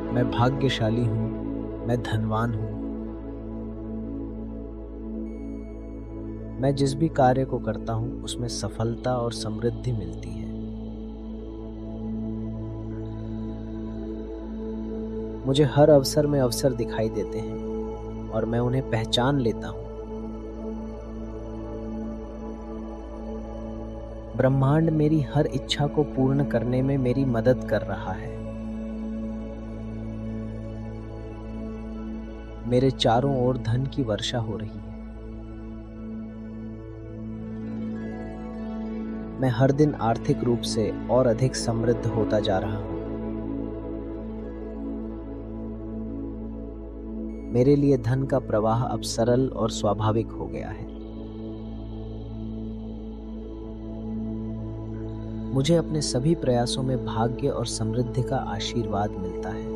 मैं भाग्यशाली हूँ, मैं धनवान हूँ। मैं जिस भी कार्य को करता हूँ उसमें सफलता और समृद्धि मिलती है। मुझे हर अवसर में अवसर दिखाई देते हैं और मैं उन्हें पहचान लेता हूँ। ब्रह्मांड मेरी हर इच्छा को पूर्ण करने में मेरी मदद कर रहा है। मेरे चारों ओर धन की वर्षा हो रही है। मैं हर दिन आर्थिक रूप से और अधिक समृद्ध होता जा रहा हूँ। मेरे लिए धन का प्रवाह अब सरल और स्वाभाविक हो गया है। मुझे अपने सभी प्रयासों में भाग्य और समृद्धि का आशीर्वाद मिलता है।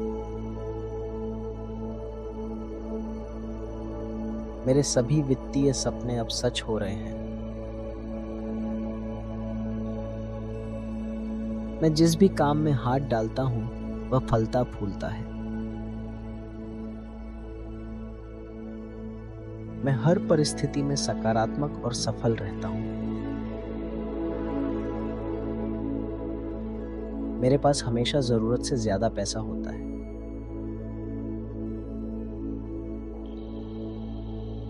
मेरे सभी वित्तीय सपने अब सच हो रहे हैं। मैं जिस भी काम में हाथ डालता हूँ वह फलता फूलता है। मैं हर परिस्थिति में सकारात्मक और सफल रहता हूँ। मेरे पास हमेशा जरूरत से ज्यादा पैसा होता है।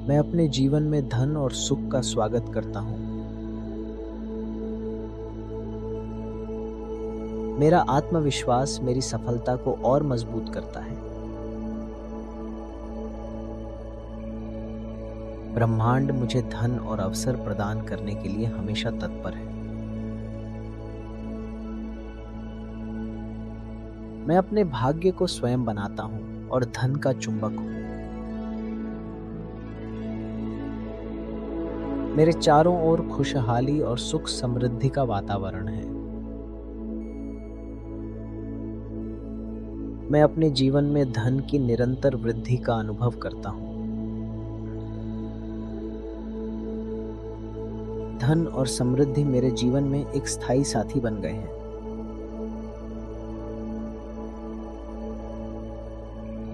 मैं अपने जीवन में धन और सुख का स्वागत करता हूँ। मेरा आत्मविश्वास मेरी सफलता को और मजबूत करता है। ब्रह्मांड मुझे धन और अवसर प्रदान करने के लिए हमेशा तत्पर है। मैं अपने भाग्य को स्वयं बनाता हूँ और धन का चुंबक हूँ। मेरे चारों ओर खुशहाली और सुख समृद्धि का वातावरण है। मैं अपने जीवन में धन की निरंतर वृद्धि का अनुभव करता हूँ। धन और समृद्धि मेरे जीवन में एक स्थायी साथी बन गए हैं।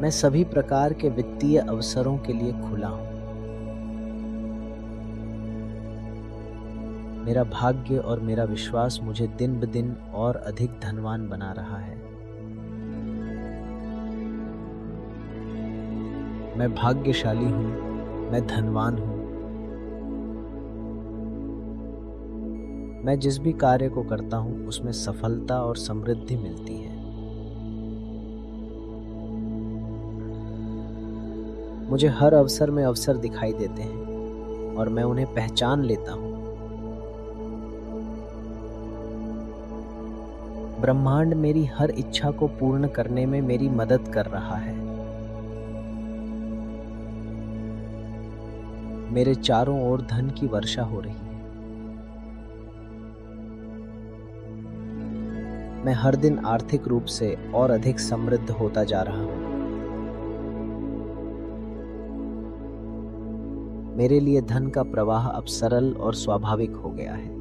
मैं सभी प्रकार के वित्तीय अवसरों के लिए खुला हूं। मेरा भाग्य और मेरा विश्वास मुझे दिन ब दिन और अधिक धनवान बना रहा है। मैं भाग्यशाली हूं, मैं धनवान हूं। मैं जिस भी कार्य को करता हूं उसमें सफलता और समृद्धि मिलती है। मुझे हर अवसर में अवसर दिखाई देते हैं और मैं उन्हें पहचान लेता हूं। ब्रह्मांड मेरी हर इच्छा को पूर्ण करने में मेरी मदद कर रहा है। मेरे चारों ओर धन की वर्षा हो रही है। मैं हर दिन आर्थिक रूप से और अधिक समृद्ध होता जा रहा हूँ। मेरे लिए धन का प्रवाह अब सरल और स्वाभाविक हो गया है।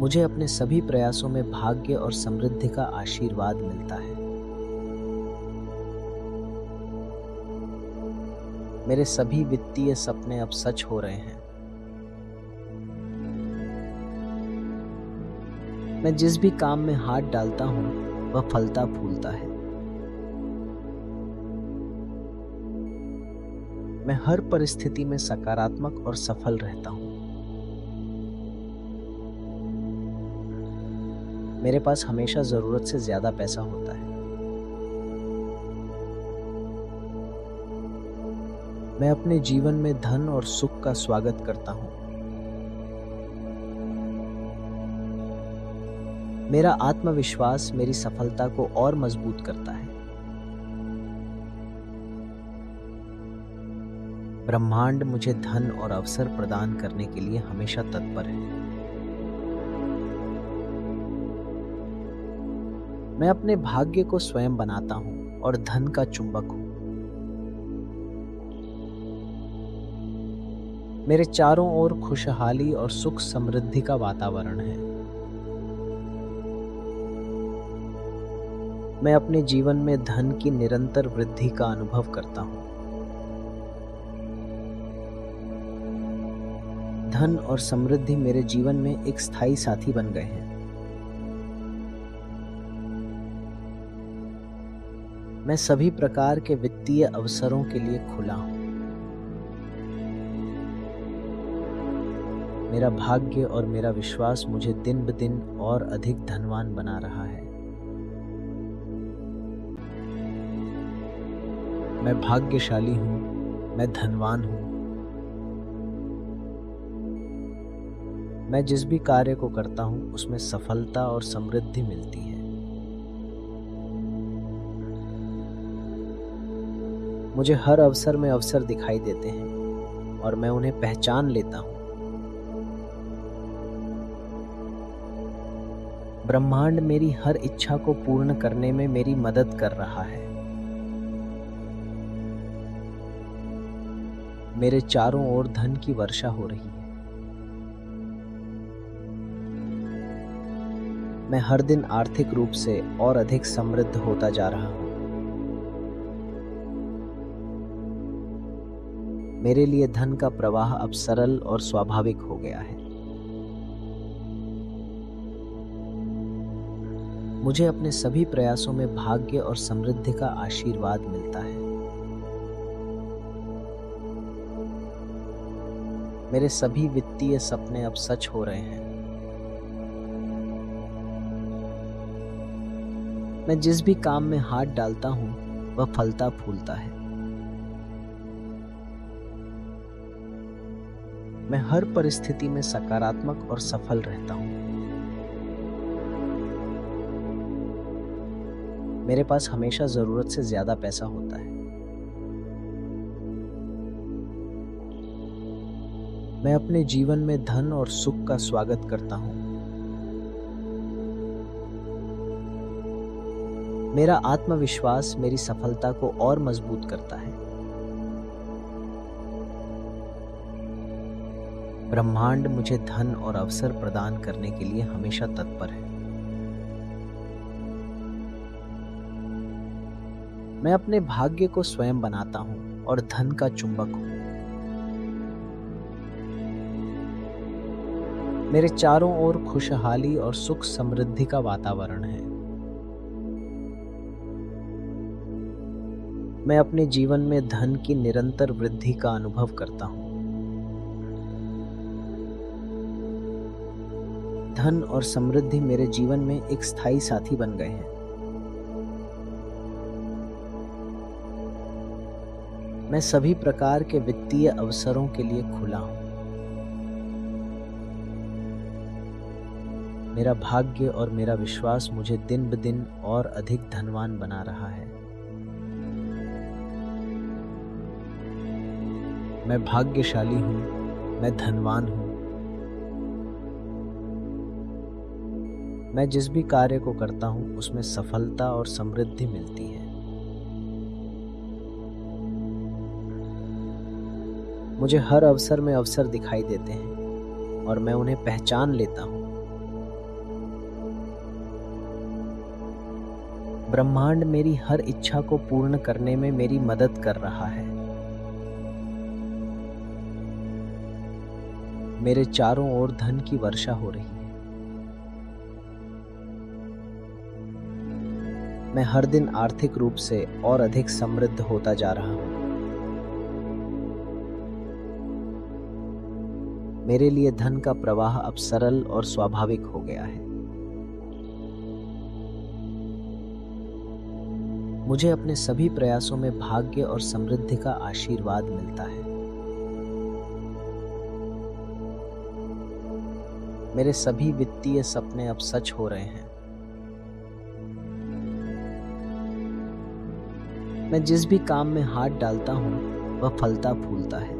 मुझे अपने सभी प्रयासों में भाग्य और समृद्धि का आशीर्वाद मिलता है। मेरे सभी वित्तीय सपने अब सच हो रहे हैं। मैं जिस भी काम में हाथ डालता हूँ वह फलता फूलता है। मैं हर परिस्थिति में सकारात्मक और सफल रहता हूँ। मेरे पास हमेशा जरूरत से ज्यादा पैसा होता है। मैं अपने जीवन में धन और सुख का स्वागत करता हूँ। मेरा आत्मविश्वास मेरी सफलता को और मजबूत करता है। ब्रह्मांड मुझे धन और अवसर प्रदान करने के लिए हमेशा तत्पर है। मैं अपने भाग्य को स्वयं बनाता हूँ और धन का चुंबक हूँ। मेरे चारों ओर खुशहाली और सुख समृद्धि का वातावरण है। मैं अपने जीवन में धन की निरंतर वृद्धि का अनुभव करता हूँ। धन और समृद्धि मेरे जीवन में एक स्थायी साथी बन गए हैं। मैं सभी प्रकार के वित्तीय अवसरों के लिए खुला हूँ। मेरा भाग्य और मेरा विश्वास मुझे दिन ब दिन और अधिक धनवान बना रहा है। मैं भाग्यशाली हूँ, मैं धनवान हूँ। मैं जिस भी कार्य को करता हूँ उसमें सफलता और समृद्धि मिलती है। मुझे हर अवसर में अवसर दिखाई देते हैं और मैं उन्हें पहचान लेता हूँ। ब्रह्मांड मेरी हर इच्छा को पूर्ण करने में मेरी मदद कर रहा है। मेरे चारों ओर धन की वर्षा हो रही है। मैं हर दिन आर्थिक रूप से और अधिक समृद्ध होता जा रहा हूँ। मेरे लिए धन का प्रवाह अब सरल और स्वाभाविक हो गया है। मुझे अपने सभी प्रयासों में भाग्य और समृद्धि का आशीर्वाद मिलता है। मेरे सभी वित्तीय सपने अब सच हो रहे हैं। मैं जिस भी काम में हाथ डालता हूँ वह फलता फूलता है। मैं हर परिस्थिति में सकारात्मक और सफल रहता हूँ। मेरे पास हमेशा जरूरत से ज्यादा पैसा होता है। मैं अपने जीवन में धन और सुख का स्वागत करता हूँ। मेरा आत्मविश्वास मेरी सफलता को और मजबूत करता है। ब्रह्मांड मुझे धन और अवसर प्रदान करने के लिए हमेशा तत्पर है। मैं अपने भाग्य को स्वयं बनाता हूँ और धन का चुंबक हूँ। मेरे चारों ओर खुशहाली और सुख समृद्धि का वातावरण है। मैं अपने जीवन में धन की निरंतर वृद्धि का अनुभव करता हूँ। धन और समृद्धि मेरे जीवन में एक स्थायी साथी बन गए हैं। मैं सभी प्रकार के वित्तीय अवसरों के लिए खुला हूँ। मेरा भाग्य और मेरा विश्वास मुझे दिन ब दिन और अधिक धनवान बना रहा है। मैं भाग्यशाली हूँ, मैं धनवान हूँ। मैं जिस भी कार्य को करता हूँ उसमें सफलता और समृद्धि मिलती है। मुझे हर अवसर में अवसर दिखाई देते हैं और मैं उन्हें पहचान लेता हूँ। ब्रह्मांड मेरी हर इच्छा को पूर्ण करने में मेरी मदद कर रहा है। मेरे चारों ओर धन की वर्षा हो रही है। मैं हर दिन आर्थिक रूप से और अधिक समृद्ध होता जा रहा हूँ। मेरे लिए धन का प्रवाह अब सरल और स्वाभाविक हो गया है। मुझे अपने सभी प्रयासों में भाग्य और समृद्धि का आशीर्वाद मिलता है। मेरे सभी वित्तीय सपने अब सच हो रहे हैं। मैं जिस भी काम में हाथ डालता हूँ वह फलता फूलता है।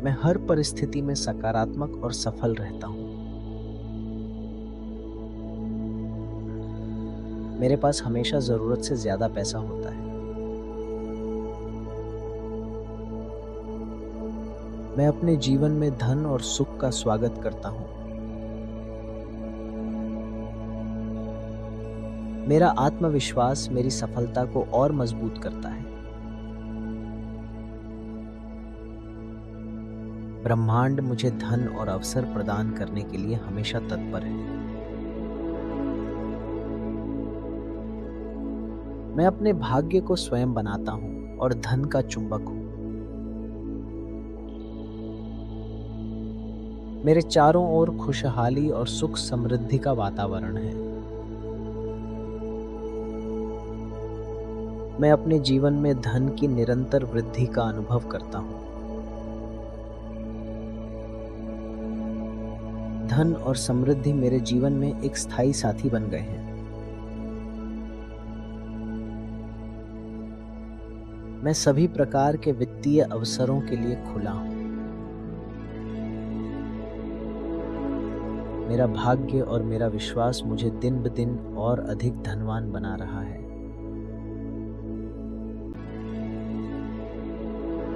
मैं हर परिस्थिति में सकारात्मक और सफल रहता हूँ। मेरे पास हमेशा जरूरत से ज्यादा पैसा होता है। मैं अपने जीवन में धन और सुख का स्वागत करता हूँ। मेरा आत्मविश्वास मेरी सफलता को और मजबूत करता है। ब्रह्मांड मुझे धन और अवसर प्रदान करने के लिए हमेशा तत्पर है। मैं अपने भाग्य को स्वयं बनाता हूँ और धन का चुंबक हूँ। मेरे चारों ओर खुशहाली और सुख समृद्धि का वातावरण है। मैं अपने जीवन में धन की निरंतर वृद्धि का अनुभव करता हूँ। धन और समृद्धि मेरे जीवन में एक स्थायी साथी बन गए हैं। मैं सभी प्रकार के वित्तीय अवसरों के लिए खुला हूँ। मेरा भाग्य और मेरा विश्वास मुझे दिन ब दिन और अधिक धनवान बना रहा है।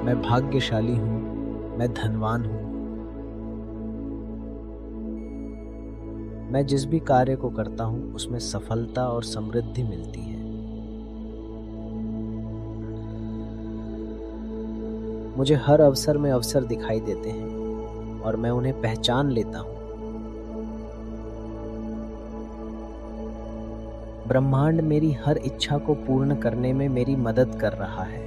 मैं भाग्यशाली हूँ, मैं धनवान हूँ। मैं जिस भी कार्य को करता हूँ उसमें सफलता और समृद्धि मिलती है। मुझे हर अवसर में अवसर दिखाई देते हैं और मैं उन्हें पहचान लेता हूँ। ब्रह्मांड मेरी हर इच्छा को पूर्ण करने में मेरी मदद कर रहा है।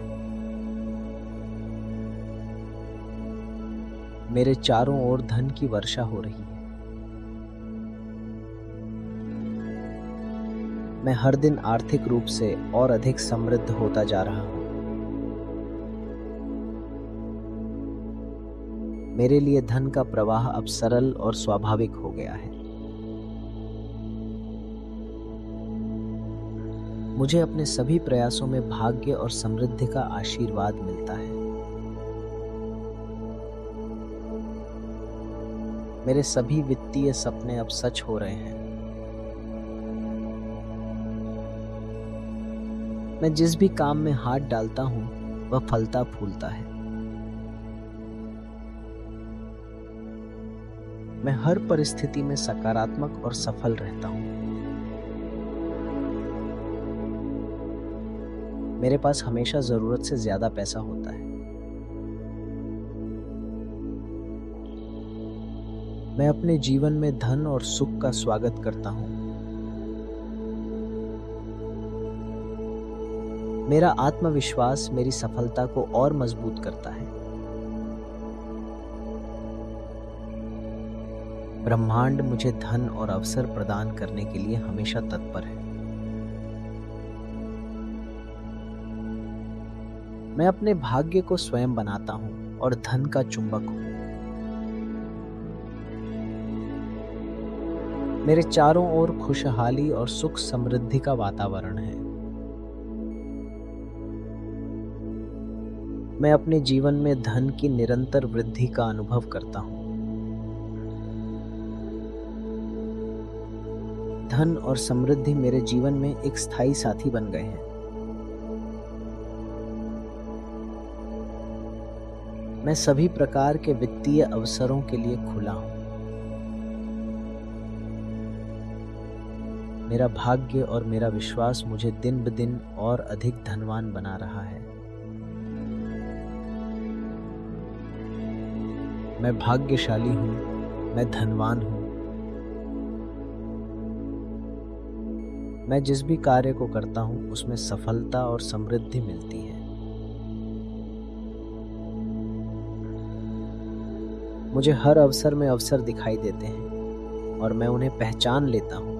मेरे चारों ओर धन की वर्षा हो रही है। मैं हर दिन आर्थिक रूप से और अधिक समृद्ध होता जा रहा हूँ। मेरे लिए धन का प्रवाह अब सरल और स्वाभाविक हो गया है। मुझे अपने सभी प्रयासों में भाग्य और समृद्धि का आशीर्वाद मिलता है। मेरे सभी वित्तीय सपने अब सच हो रहे हैं। मैं जिस भी काम में हाथ डालता हूँ वह फलता फूलता है। मैं हर परिस्थिति में सकारात्मक और सफल रहता हूँ। मेरे पास हमेशा जरूरत से ज्यादा पैसा होता है। मैं अपने जीवन में धन और सुख का स्वागत करता हूँ। मेरा आत्मविश्वास मेरी सफलता को और मजबूत करता है। ब्रह्मांड मुझे धन और अवसर प्रदान करने के लिए हमेशा तत्पर है। मैं अपने भाग्य को स्वयं बनाता हूँ और धन का चुंबक हूँ। मेरे चारों ओर खुशहाली और सुख समृद्धि का वातावरण है। मैं अपने जीवन में धन की निरंतर वृद्धि का अनुभव करता हूँ। धन और समृद्धि मेरे जीवन में एक स्थायी साथी बन गए हैं। मैं सभी प्रकार के वित्तीय अवसरों के लिए खुला हूँ। मेरा भाग्य और मेरा विश्वास मुझे दिन ब दिन और अधिक धनवान बना रहा है। मैं भाग्यशाली हूँ, मैं धनवान हूँ। मैं जिस भी कार्य को करता हूँ उसमें सफलता और समृद्धि मिलती है। मुझे हर अवसर में अवसर दिखाई देते हैं और मैं उन्हें पहचान लेता हूँ।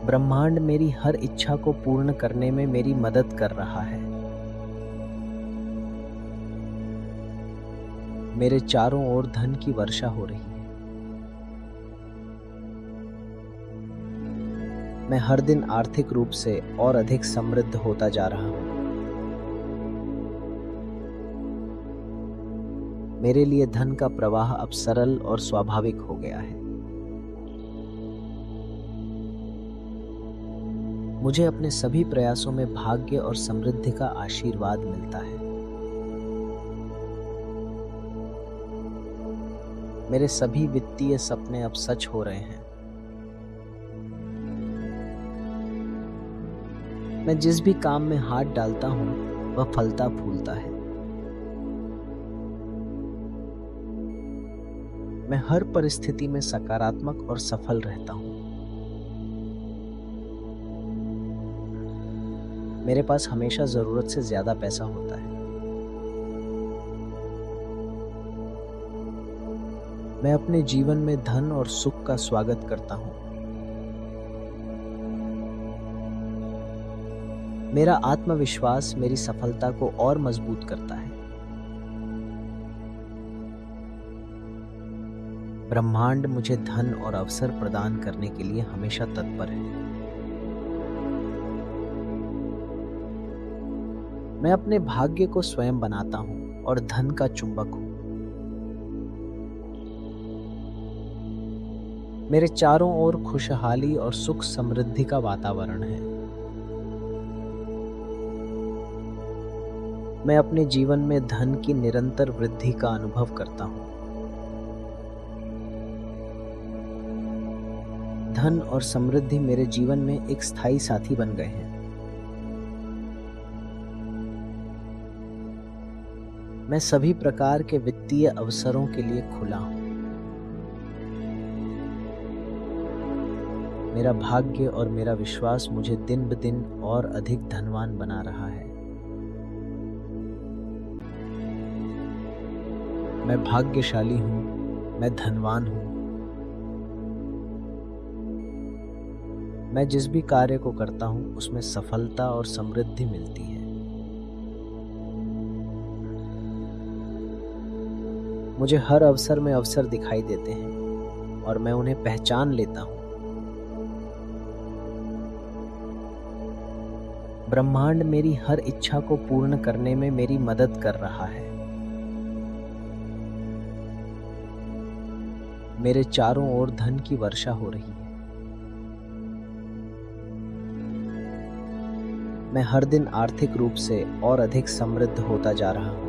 ब्रह्मांड मेरी हर इच्छा को पूर्ण करने में मेरी मदद कर रहा है। मेरे चारों ओर धन की वर्षा हो रही है। मैं हर दिन आर्थिक रूप से और अधिक समृद्ध होता जा रहा हूँ। मेरे लिए धन का प्रवाह अब सरल और स्वाभाविक हो गया है। मुझे अपने सभी प्रयासों में भाग्य और समृद्धि का आशीर्वाद मिलता है। मेरे सभी वित्तीय सपने अब सच हो रहे हैं। मैं जिस भी काम में हाथ डालता हूँ वह फलता फूलता है। मैं हर परिस्थिति में सकारात्मक और सफल रहता हूँ। मेरे पास हमेशा जरूरत से ज्यादा पैसा होता है। मैं अपने जीवन में धन और सुख का स्वागत करता हूँ। मेरा आत्मविश्वास मेरी सफलता को और मजबूत करता है। ब्रह्मांड मुझे धन और अवसर प्रदान करने के लिए हमेशा तत्पर है। मैं अपने भाग्य को स्वयं बनाता हूँ और धन का चुंबक हूँ। मेरे चारों ओर खुशहाली और सुख समृद्धि का वातावरण है। मैं अपने जीवन में धन की निरंतर वृद्धि का अनुभव करता हूँ। धन और समृद्धि मेरे जीवन में एक स्थायी साथी बन गए हैं। मैं सभी प्रकार के वित्तीय अवसरों के लिए खुला हूँ। मेरा भाग्य और मेरा विश्वास मुझे दिन ब दिन और अधिक धनवान बना रहा है। मैं भाग्यशाली हूँ, मैं धनवान हूँ। मैं जिस भी कार्य को करता हूँ उसमें सफलता और समृद्धि मिलती है। मुझे हर अवसर में अवसर दिखाई देते हैं और मैं उन्हें पहचान लेता हूँ। ब्रह्मांड मेरी हर इच्छा को पूर्ण करने में मेरी मदद कर रहा है। मेरे चारों ओर धन की वर्षा हो रही है। मैं हर दिन आर्थिक रूप से और अधिक समृद्ध होता जा रहा हूँ।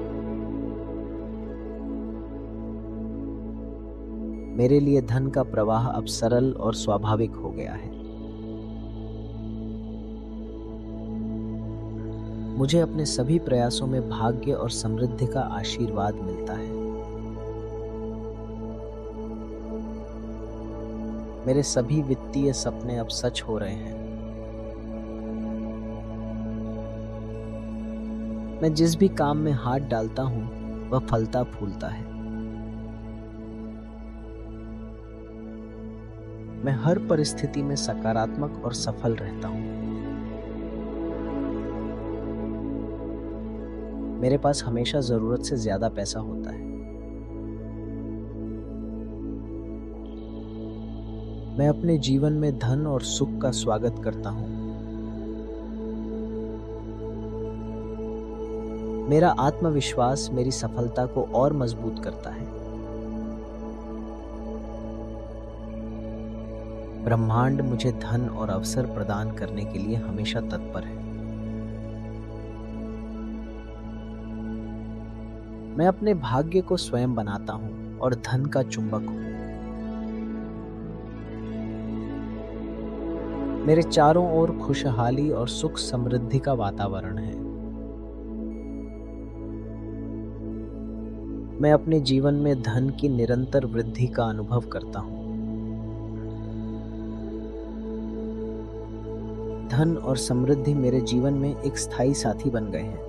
मेरे लिए धन का प्रवाह अब सरल और स्वाभाविक हो गया है। मुझे अपने सभी प्रयासों में भाग्य और समृद्धि का आशीर्वाद मिलता है। मेरे सभी वित्तीय सपने अब सच हो रहे हैं। मैं जिस भी काम में हाथ डालता हूँ वह फलता फूलता है। मैं हर परिस्थिति में सकारात्मक और सफल रहता हूँ। मेरे पास हमेशा जरूरत से ज्यादा पैसा होता है। मैं अपने जीवन में धन और सुख का स्वागत करता हूँ। मेरा आत्मविश्वास मेरी सफलता को और मजबूत करता है। ब्रह्मांड मुझे धन और अवसर प्रदान करने के लिए हमेशा तत्पर है। मैं अपने भाग्य को स्वयं बनाता हूँ और धन का चुंबक हूँ। मेरे चारों ओर खुशहाली और सुख समृद्धि का वातावरण है। मैं अपने जीवन में धन की निरंतर वृद्धि का अनुभव करता हूँ। धन और समृद्धि मेरे जीवन में एक स्थायी साथी बन गए हैं।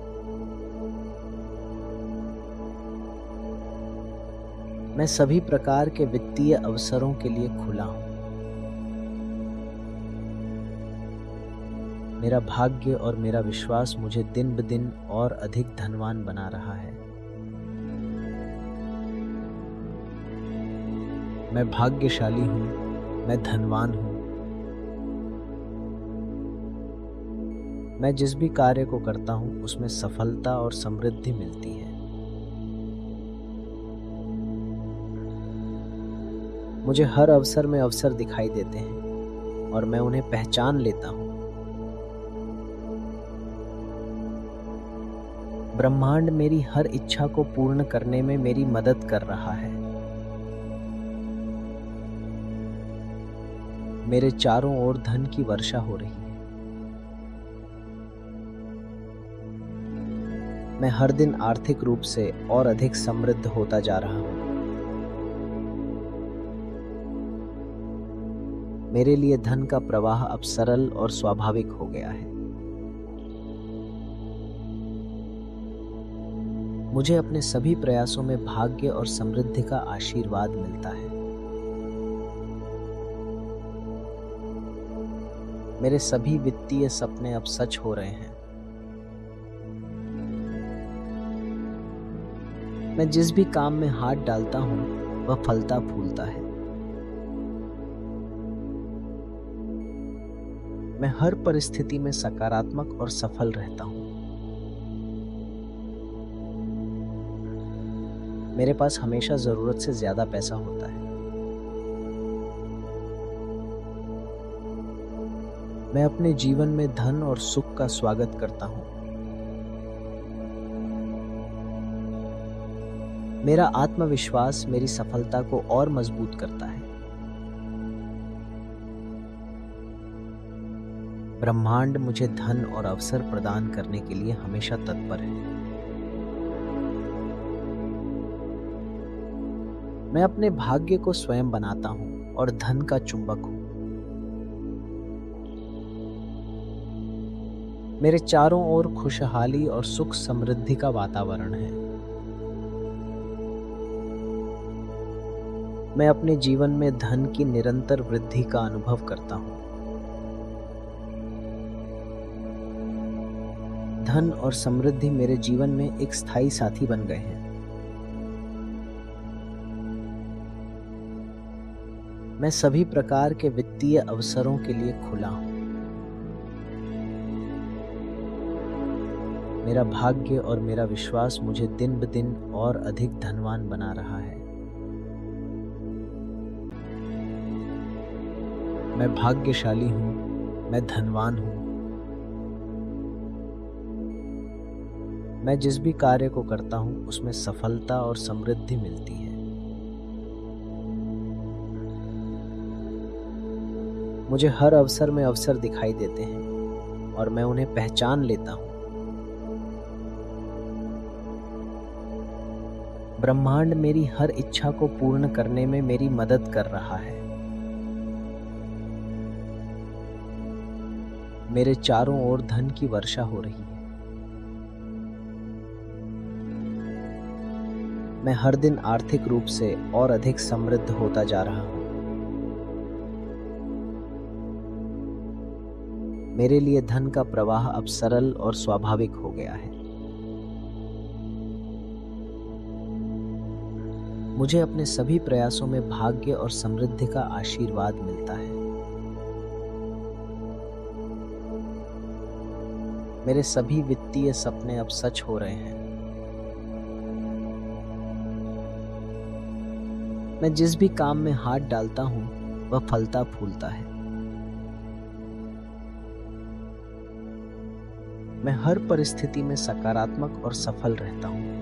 मैं सभी प्रकार के वित्तीय अवसरों के लिए खुला हूँ। मेरा भाग्य और मेरा विश्वास मुझे दिन ब दिन और अधिक धनवान बना रहा है। मैं भाग्यशाली हूँ, मैं धनवान हूँ। मैं जिस भी कार्य को करता हूँ उसमें सफलता और समृद्धि मिलती है। मुझे हर अवसर में अवसर दिखाई देते हैं और मैं उन्हें पहचान लेता हूँ। ब्रह्मांड मेरी हर इच्छा को पूर्ण करने में मेरी मदद कर रहा है। मेरे चारों ओर धन की वर्षा हो रही है। मैं हर दिन आर्थिक रूप से और अधिक समृद्ध होता जा रहा हूँ। मेरे लिए धन का प्रवाह अब सरल और स्वाभाविक हो गया है। मुझे अपने सभी प्रयासों में भाग्य और समृद्धि का आशीर्वाद मिलता है। मेरे सभी वित्तीय सपने अब सच हो रहे हैं। मैं जिस भी काम में हाथ डालता हूँ वह फलता फूलता है। मैं हर परिस्थिति में सकारात्मक और सफल रहता हूँ। मेरे पास हमेशा जरूरत से ज्यादा पैसा होता है। मैं अपने जीवन में धन और सुख का स्वागत करता हूँ। मेरा आत्मविश्वास मेरी सफलता को और मजबूत करता है। ब्रह्मांड मुझे धन और अवसर प्रदान करने के लिए हमेशा तत्पर है। मैं अपने भाग्य को स्वयं बनाता हूँ और धन का चुंबक हूँ। मेरे चारों ओर खुशहाली और सुख समृद्धि का वातावरण है। मैं अपने जीवन में धन की निरंतर वृद्धि का अनुभव करता हूँ। धन और समृद्धि मेरे जीवन में एक स्थायी साथी बन गए हैं। मैं सभी प्रकार के वित्तीय अवसरों के लिए खुला हूँ। मेरा भाग्य और मेरा विश्वास मुझे दिन ब दिन और अधिक धनवान बना रहा है। मैं भाग्यशाली हूँ, मैं धनवान हूँ। मैं जिस भी कार्य को करता हूँ उसमें सफलता और समृद्धि मिलती है। मुझे हर अवसर में अवसर दिखाई देते हैं और मैं उन्हें पहचान लेता हूँ। ब्रह्मांड मेरी हर इच्छा को पूर्ण करने में मेरी मदद कर रहा है। मेरे चारों ओर धन की वर्षा हो रही है। मैं हर दिन आर्थिक रूप से और अधिक समृद्ध होता जा रहा हूँ। मेरे लिए धन का प्रवाह अब सरल और स्वाभाविक हो गया है। मुझे अपने सभी प्रयासों में भाग्य और समृद्धि का आशीर्वाद मिलता है। मेरे सभी वित्तीय सपने अब सच हो रहे हैं। मैं जिस भी काम में हाथ डालता हूँ वह फलता फूलता है। मैं हर परिस्थिति में सकारात्मक और सफल रहता हूँ।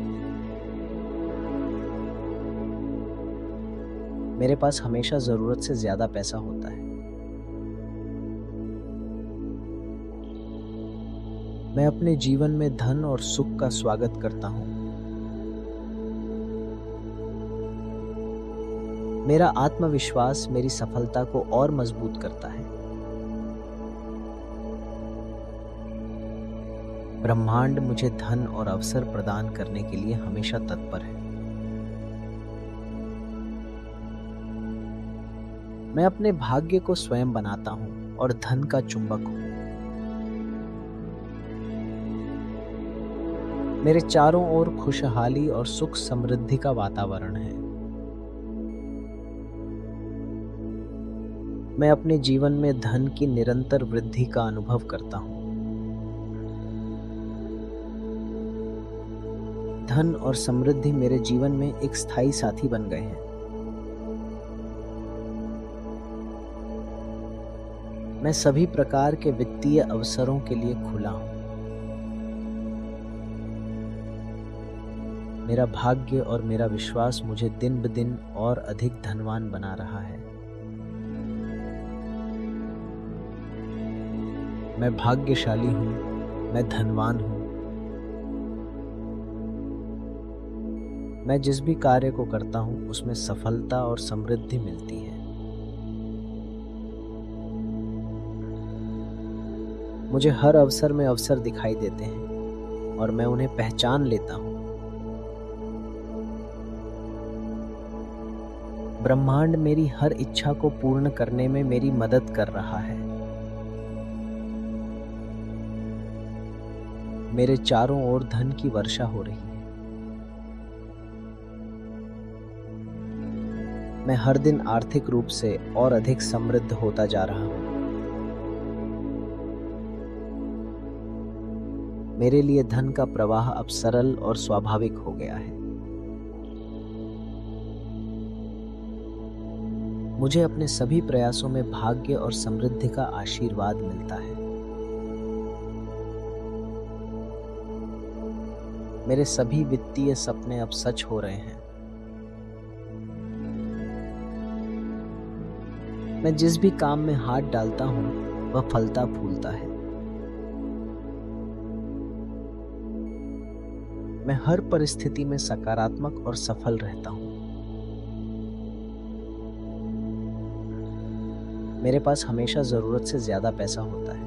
मेरे पास हमेशा जरूरत से ज्यादा पैसा होता है। मैं अपने जीवन में धन और सुख का स्वागत करता हूँ। मेरा आत्मविश्वास मेरी सफलता को और मजबूत करता है। ब्रह्मांड मुझे धन और अवसर प्रदान करने के लिए हमेशा तत्पर है। मैं अपने भाग्य को स्वयं बनाता हूँ और धन का चुंबक हूँ। मेरे चारों ओर खुशहाली और सुख समृद्धि का वातावरण है। मैं अपने जीवन में धन की निरंतर वृद्धि का अनुभव करता हूँ। धन और समृद्धि मेरे जीवन में एक स्थायी साथी बन गए हैं। मैं सभी प्रकार के वित्तीय अवसरों के लिए खुला हूँ। मेरा भाग्य और मेरा विश्वास मुझे दिन ब दिन और अधिक धनवान बना रहा है। मैं भाग्यशाली हूँ, मैं धनवान हूँ। मैं जिस भी कार्य को करता हूँ उसमें सफलता और समृद्धि मिलती है। मुझे हर अवसर में अवसर दिखाई देते हैं और मैं उन्हें पहचान लेता हूँ। ब्रह्मांड मेरी हर इच्छा को पूर्ण करने में मेरी मदद कर रहा है। मेरे चारों ओर धन की वर्षा हो रही है। मैं हर दिन आर्थिक रूप से और अधिक समृद्ध होता जा रहा हूँ। मेरे लिए धन का प्रवाह अब सरल और स्वाभाविक हो गया है। मुझे अपने सभी प्रयासों में भाग्य और समृद्धि का आशीर्वाद मिलता है। मेरे सभी वित्तीय सपने अब सच हो रहे हैं। मैं जिस भी काम में हाथ डालता हूँ वह फलता फूलता है। मैं हर परिस्थिति में सकारात्मक और सफल रहता हूँ। मेरे पास हमेशा जरूरत से ज्यादा पैसा होता है।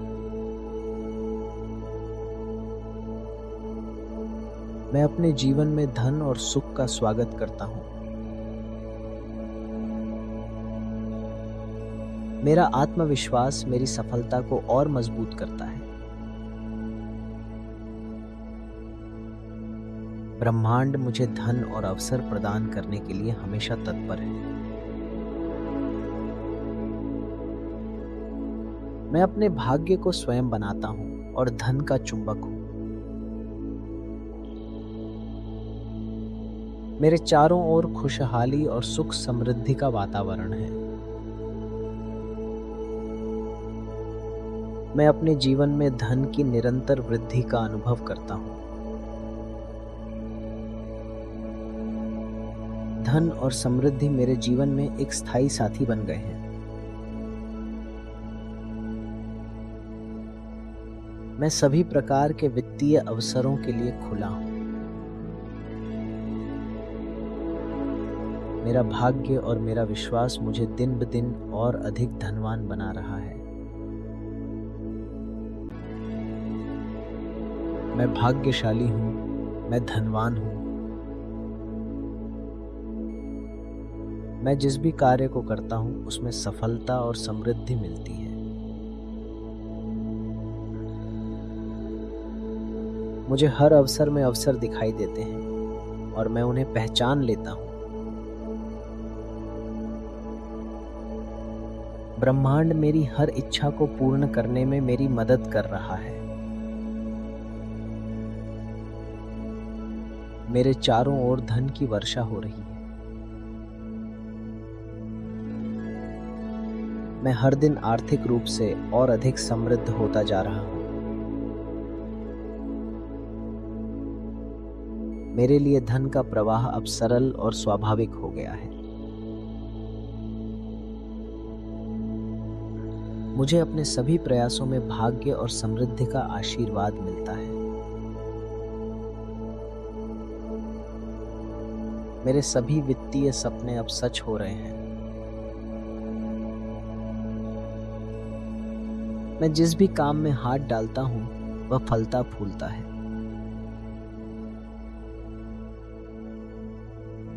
मैं अपने जीवन में धन और सुख का स्वागत करता हूँ। मेरा आत्मविश्वास मेरी सफलता को और मजबूत करता है। ब्रह्मांड मुझे धन और अवसर प्रदान करने के लिए हमेशा तत्पर है। मैं अपने भाग्य को स्वयं बनाता हूँ और धन का चुंबक हूँ। मेरे चारों ओर खुशहाली और सुख समृद्धि का वातावरण है। मैं अपने जीवन में धन की निरंतर वृद्धि का अनुभव करता हूँ। धन और समृद्धि मेरे जीवन में एक स्थायी साथी बन गए हैं। मैं सभी प्रकार के वित्तीय अवसरों के लिए खुला हूँ। मेरा भाग्य और मेरा विश्वास मुझे दिन ब दिन और अधिक धनवान बना रहा है। मैं भाग्यशाली हूँ, मैं धनवान हूँ। मैं जिस भी कार्य को करता हूँ उसमें सफलता और समृद्धि मिलती है। मुझे हर अवसर में अवसर दिखाई देते हैं और मैं उन्हें पहचान लेता हूँ। ब्रह्मांड मेरी हर इच्छा को पूर्ण करने में मेरी मदद कर रहा है। मेरे चारों ओर धन की वर्षा हो रही है। मैं हर दिन आर्थिक रूप से और अधिक समृद्ध होता जा रहा हूँ। मेरे लिए धन का प्रवाह अब सरल और स्वाभाविक हो गया है। मुझे अपने सभी प्रयासों में भाग्य और समृद्धि का आशीर्वाद मिलता है। मेरे सभी वित्तीय सपने अब सच हो रहे हैं। मैं जिस भी काम में हाथ डालता हूँ वह फलता फूलता है।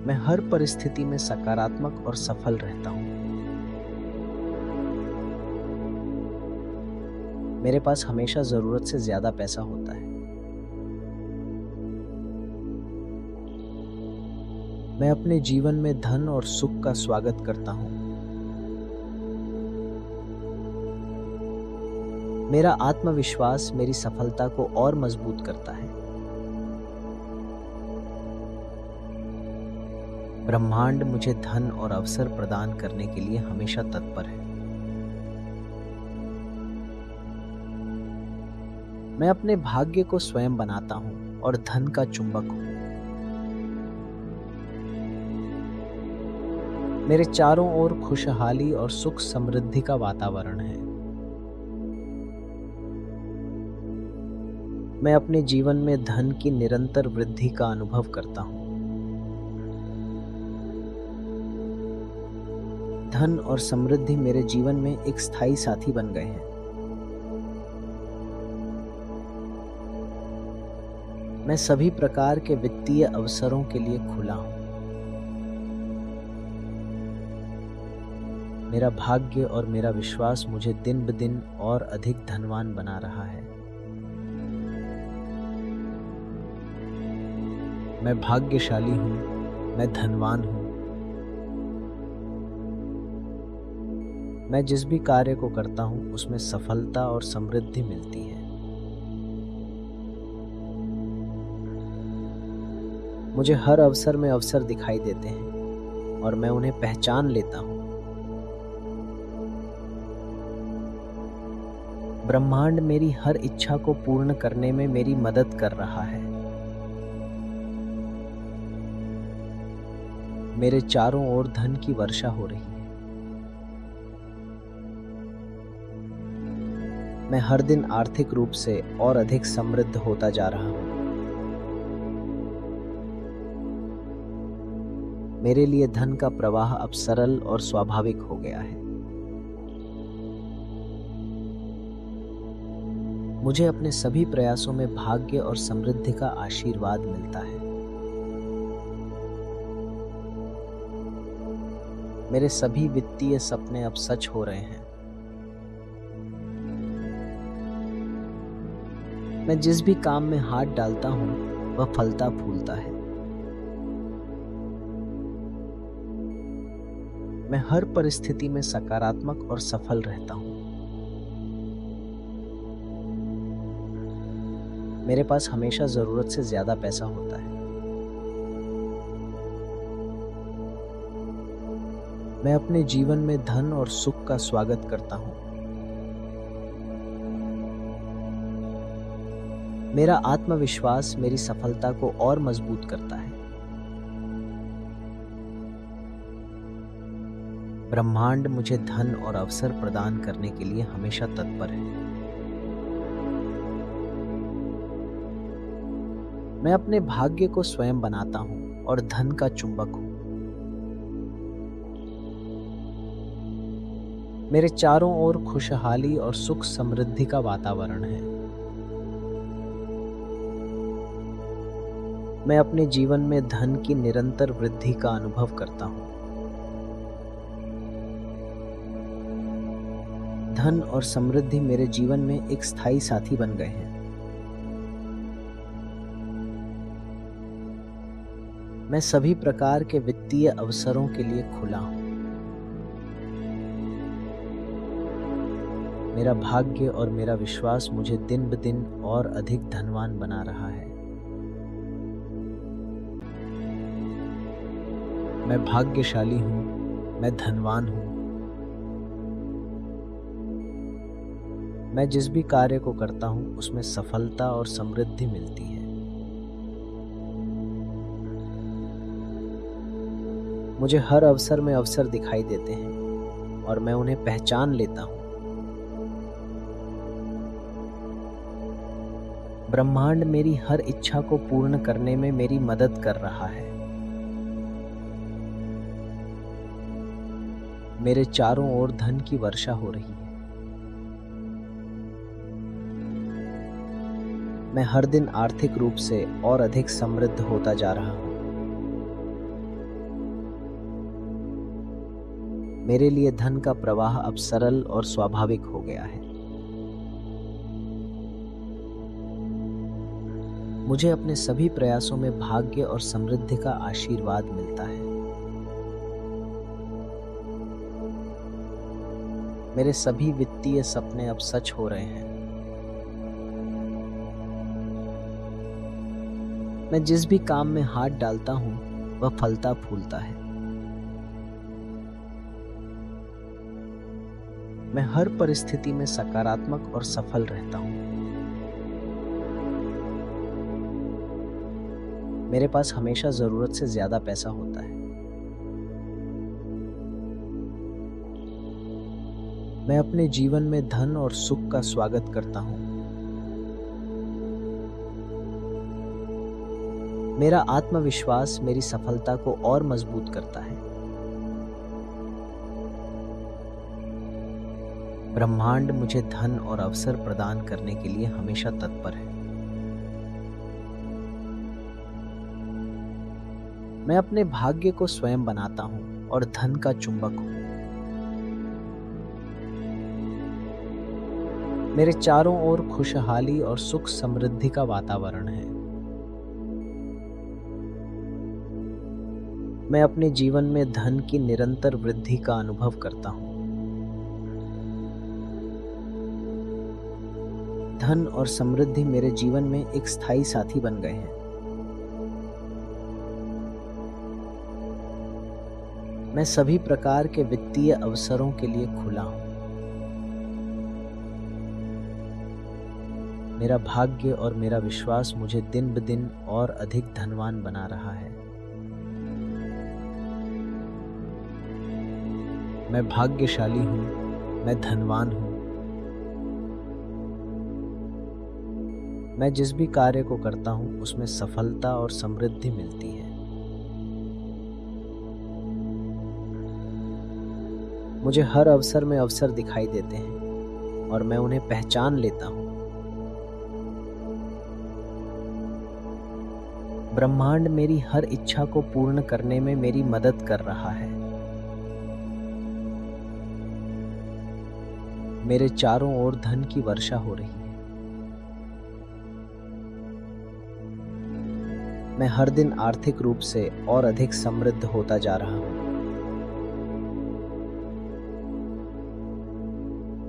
मैं हर परिस्थिति में सकारात्मक और सफल रहता हूँ। मेरे पास हमेशा जरूरत से ज्यादा पैसा होता है। मैं अपने जीवन में धन और सुख का स्वागत करता हूँ। मेरा आत्मविश्वास मेरी सफलता को और मजबूत करता है। ब्रह्मांड मुझे धन और अवसर प्रदान करने के लिए हमेशा तत्पर है। मैं अपने भाग्य को स्वयं बनाता हूँ और धन का चुंबक हूँ। मेरे चारों ओर खुशहाली और सुख समृद्धि का वातावरण है। मैं अपने जीवन में धन की निरंतर वृद्धि का अनुभव करता हूँ। धन और समृद्धि मेरे जीवन में एक स्थायी साथी बन गए हैं। मैं सभी प्रकार के वित्तीय अवसरों के लिए खुला हूँ। मेरा भाग्य और मेरा विश्वास मुझे दिन ब दिन और अधिक धनवान बना रहा है। मैं भाग्यशाली हूँ, मैं धनवान हूँ। मैं जिस भी कार्य को करता हूँ उसमें सफलता और समृद्धि मिलती है। मुझे हर अवसर में अवसर दिखाई देते हैं और मैं उन्हें पहचान लेता हूँ। ब्रह्मांड मेरी हर इच्छा को पूर्ण करने में मेरी मदद कर रहा है। मेरे चारों ओर धन की वर्षा हो रही है। मैं हर दिन आर्थिक रूप से और अधिक समृद्ध होता जा रहा हूँ। मेरे लिए धन का प्रवाह अब सरल और स्वाभाविक हो गया है। मुझे अपने सभी प्रयासों में भाग्य और समृद्धि का आशीर्वाद मिलता है। मेरे सभी वित्तीय सपने अब सच हो रहे हैं। मैं जिस भी काम में हाथ डालता हूँ वह फलता फूलता है। मैं हर परिस्थिति में सकारात्मक और सफल रहता हूँ। मेरे पास हमेशा जरूरत से ज्यादा पैसा होता है। मैं अपने जीवन में धन और सुख का स्वागत करता हूँ। मेरा आत्मविश्वास मेरी सफलता को और मजबूत करता है। ब्रह्मांड मुझे धन और अवसर प्रदान करने के लिए हमेशा तत्पर है। मैं अपने भाग्य को स्वयं बनाता हूँ और धन का चुंबक हूँ। मेरे चारों ओर खुशहाली और सुख समृद्धि का वातावरण है। मैं अपने जीवन में धन की निरंतर वृद्धि का अनुभव करता हूँ। धन और समृद्धि मेरे जीवन में एक स्थायी साथी बन गए हैं। मैं सभी प्रकार के वित्तीय अवसरों के लिए खुला हूँ। मेरा भाग्य और मेरा विश्वास मुझे दिन ब दिन और अधिक धनवान बना रहा है। मैं भाग्यशाली हूँ, मैं धनवान हूँ। मैं जिस भी कार्य को करता हूँ उसमें सफलता और समृद्धि मिलती है। मुझे हर अवसर में अवसर दिखाई देते हैं और मैं उन्हें पहचान लेता हूँ। ब्रह्मांड मेरी हर इच्छा को पूर्ण करने में मेरी मदद कर रहा है। मेरे चारों ओर धन की वर्षा हो रही है। मैं हर दिन आर्थिक रूप से और अधिक समृद्ध होता जा रहा हूँ। मेरे लिए धन का प्रवाह अब सरल और स्वाभाविक हो गया है। मुझे अपने सभी प्रयासों में भाग्य और समृद्धि का आशीर्वाद मिलता है। मेरे सभी वित्तीय सपने अब सच हो रहे हैं। मैं जिस भी काम में हाथ डालता हूँ वह फलता फूलता है। मैं हर परिस्थिति में सकारात्मक और सफल रहता हूँ। मेरे पास हमेशा जरूरत से ज्यादा पैसा होता है। मैं अपने जीवन में धन और सुख का स्वागत करता हूँ। मेरा आत्मविश्वास मेरी सफलता को और मजबूत करता है। ब्रह्मांड मुझे धन और अवसर प्रदान करने के लिए हमेशा तत्पर है। मैं अपने भाग्य को स्वयं बनाता हूँ और धन का चुंबक हूँ। मेरे चारों ओर खुशहाली और सुख समृद्धि का वातावरण है। मैं अपने जीवन में धन की निरंतर वृद्धि का अनुभव करता हूँ। धन और समृद्धि मेरे जीवन में एक स्थायी साथी बन गए हैं। मैं सभी प्रकार के वित्तीय अवसरों के लिए खुला हूँ। मेरा भाग्य और मेरा विश्वास मुझे दिन ब दिन और अधिक धनवान बना रहा है। मैं भाग्यशाली हूँ, मैं धनवान हूँ। मैं जिस भी कार्य को करता हूँ उसमें सफलता और समृद्धि मिलती है। मुझे हर अवसर में अवसर दिखाई देते हैं और मैं उन्हें पहचान लेता हूँ। ब्रह्मांड मेरी हर इच्छा को पूर्ण करने में मेरी मदद कर रहा है। मेरे चारों ओर धन की वर्षा हो रही है। मैं हर दिन आर्थिक रूप से और अधिक समृद्ध होता जा रहा हूँ।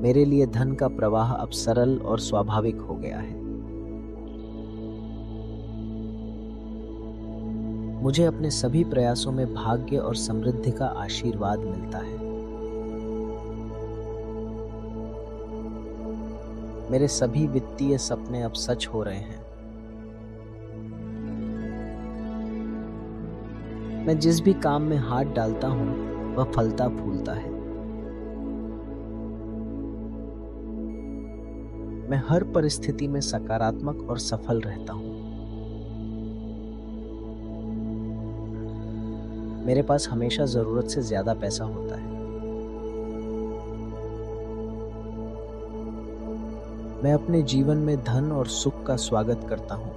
मेरे लिए धन का प्रवाह अब सरल और स्वाभाविक हो गया है। मुझे अपने सभी प्रयासों में भाग्य और समृद्धि का आशीर्वाद मिलता है। मेरे सभी वित्तीय सपने अब सच हो रहे हैं। मैं जिस भी काम में हाथ डालता हूँ वह फलता फूलता है। मैं हर परिस्थिति में सकारात्मक और सफल रहता हूँ। मेरे पास हमेशा जरूरत से ज्यादा पैसा होता है। मैं अपने जीवन में धन और सुख का स्वागत करता हूँ।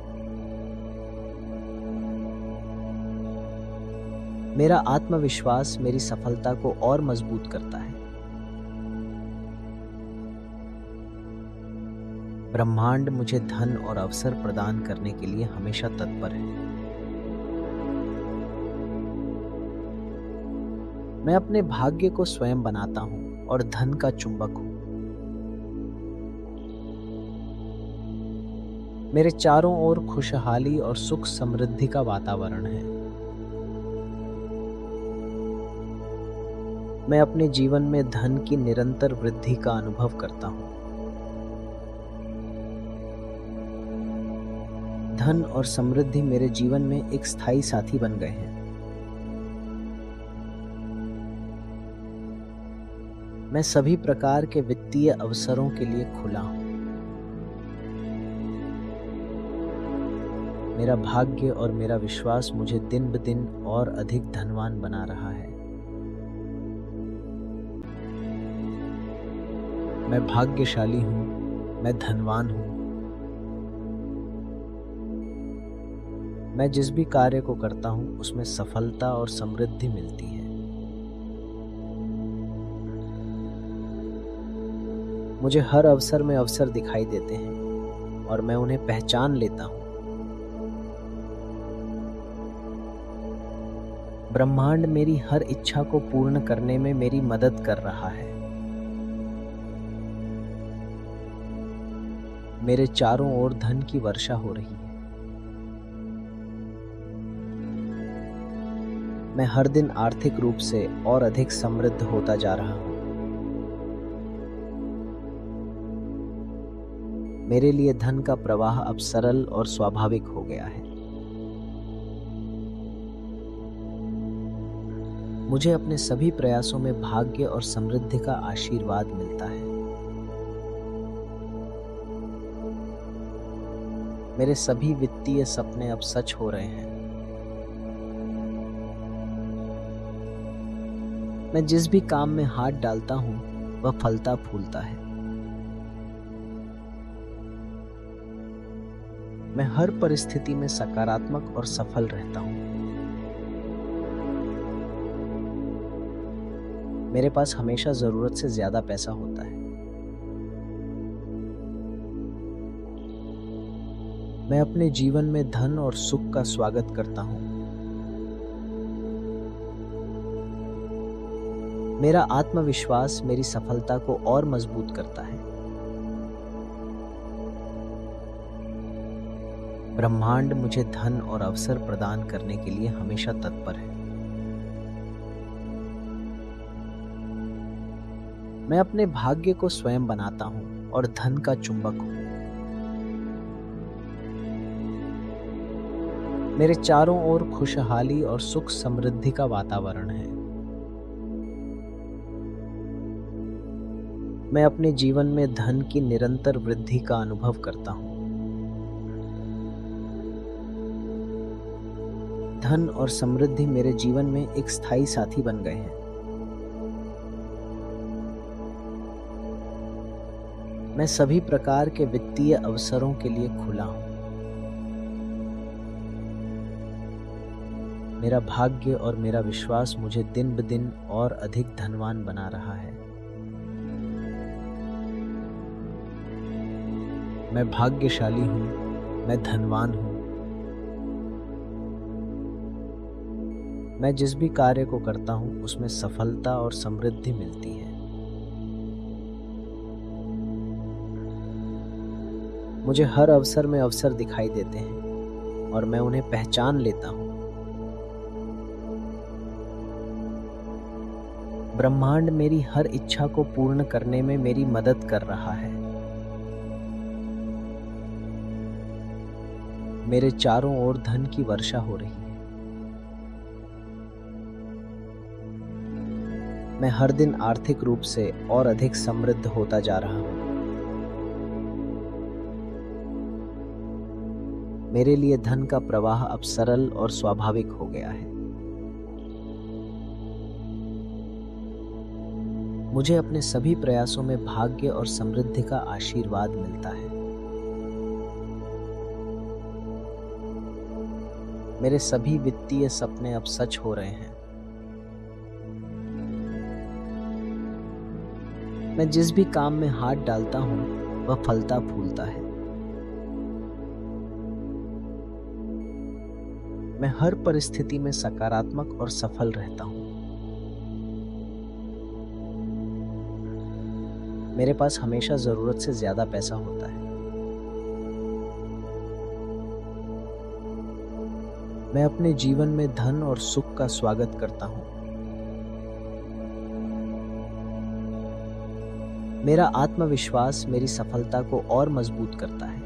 मेरा आत्मविश्वास मेरी सफलता को और मजबूत करता है। ब्रह्मांड मुझे धन और अवसर प्रदान करने के लिए हमेशा तत्पर है। मैं अपने भाग्य को स्वयं बनाता हूँ और धन का चुंबक हूँ। मेरे चारों ओर खुशहाली और सुख समृद्धि का वातावरण है। मैं अपने जीवन में धन की निरंतर वृद्धि का अनुभव करता हूँ। धन और समृद्धि मेरे जीवन में एक स्थायी साथी बन गए हैं। मैं सभी प्रकार के वित्तीय अवसरों के लिए खुला हूँ। मेरा भाग्य और मेरा विश्वास मुझे दिन ब दिन और अधिक धनवान बना रहा है। मैं भाग्यशाली हूँ, मैं धनवान हूँ। मैं जिस भी कार्य को करता हूँ उसमें सफलता और समृद्धि मिलती है। मुझे हर अवसर में अवसर दिखाई देते हैं और मैं उन्हें पहचान लेता हूँ। ब्रह्मांड मेरी हर इच्छा को पूर्ण करने में मेरी मदद कर रहा है। मेरे चारों ओर धन की वर्षा हो रही है। मैं हर दिन आर्थिक रूप से और अधिक समृद्ध होता जा रहा हूँ। मेरे लिए धन का प्रवाह अब सरल और स्वाभाविक हो गया है। मुझे अपने सभी प्रयासों में भाग्य और समृद्धि का आशीर्वाद मिलता है। मेरे सभी वित्तीय सपने अब सच हो रहे हैं। मैं जिस भी काम में हाथ डालता हूँ वह फलता फूलता है। मैं हर परिस्थिति में सकारात्मक और सफल रहता हूँ। मेरे पास हमेशा जरूरत से ज्यादा पैसा होता है। मैं अपने जीवन में धन और सुख का स्वागत करता हूँ। मेरा आत्मविश्वास मेरी सफलता को और मजबूत करता है। ब्रह्मांड मुझे धन और अवसर प्रदान करने के लिए हमेशा तत्पर है। मैं अपने भाग्य को स्वयं बनाता हूँ और धन का चुंबक हूँ। मेरे चारों ओर खुशहाली और सुख समृद्धि का वातावरण है। मैं अपने जीवन में धन की निरंतर वृद्धि का अनुभव करता हूँ। धन और समृद्धि मेरे जीवन में एक स्थायी साथी बन गए हैं। मैं सभी प्रकार के वित्तीय अवसरों के लिए खुला हूं। मेरा भाग्य और मेरा विश्वास मुझे दिन ब दिन और अधिक धनवान बना रहा है। मैं भाग्यशाली हूं, मैं धनवान हूं। मैं जिस भी कार्य को करता हूं उसमें सफलता और समृद्धि मिलती है। मुझे हर अवसर में अवसर दिखाई देते हैं और मैं उन्हें पहचान लेता हूं। ब्रह्मांड मेरी हर इच्छा को पूर्ण करने में मेरी मदद कर रहा है। मेरे चारों ओर धन की वर्षा हो रही है। मैं हर दिन आर्थिक रूप से और अधिक समृद्ध होता जा रहा हूं। मेरे लिए धन का प्रवाह अब सरल और स्वाभाविक हो गया है। मुझे अपने सभी प्रयासों में भाग्य और समृद्धि का आशीर्वाद मिलता है। मेरे सभी वित्तीय सपने अब सच हो रहे हैं। मैं जिस भी काम में हाथ डालता हूं वह फलता फूलता है। मैं हर परिस्थिति में सकारात्मक और सफल रहता हूं। मेरे पास हमेशा जरूरत से ज्यादा पैसा होता है। मैं अपने जीवन में धन और सुख का स्वागत करता हूं। मेरा आत्मविश्वास मेरी सफलता को और मजबूत करता है।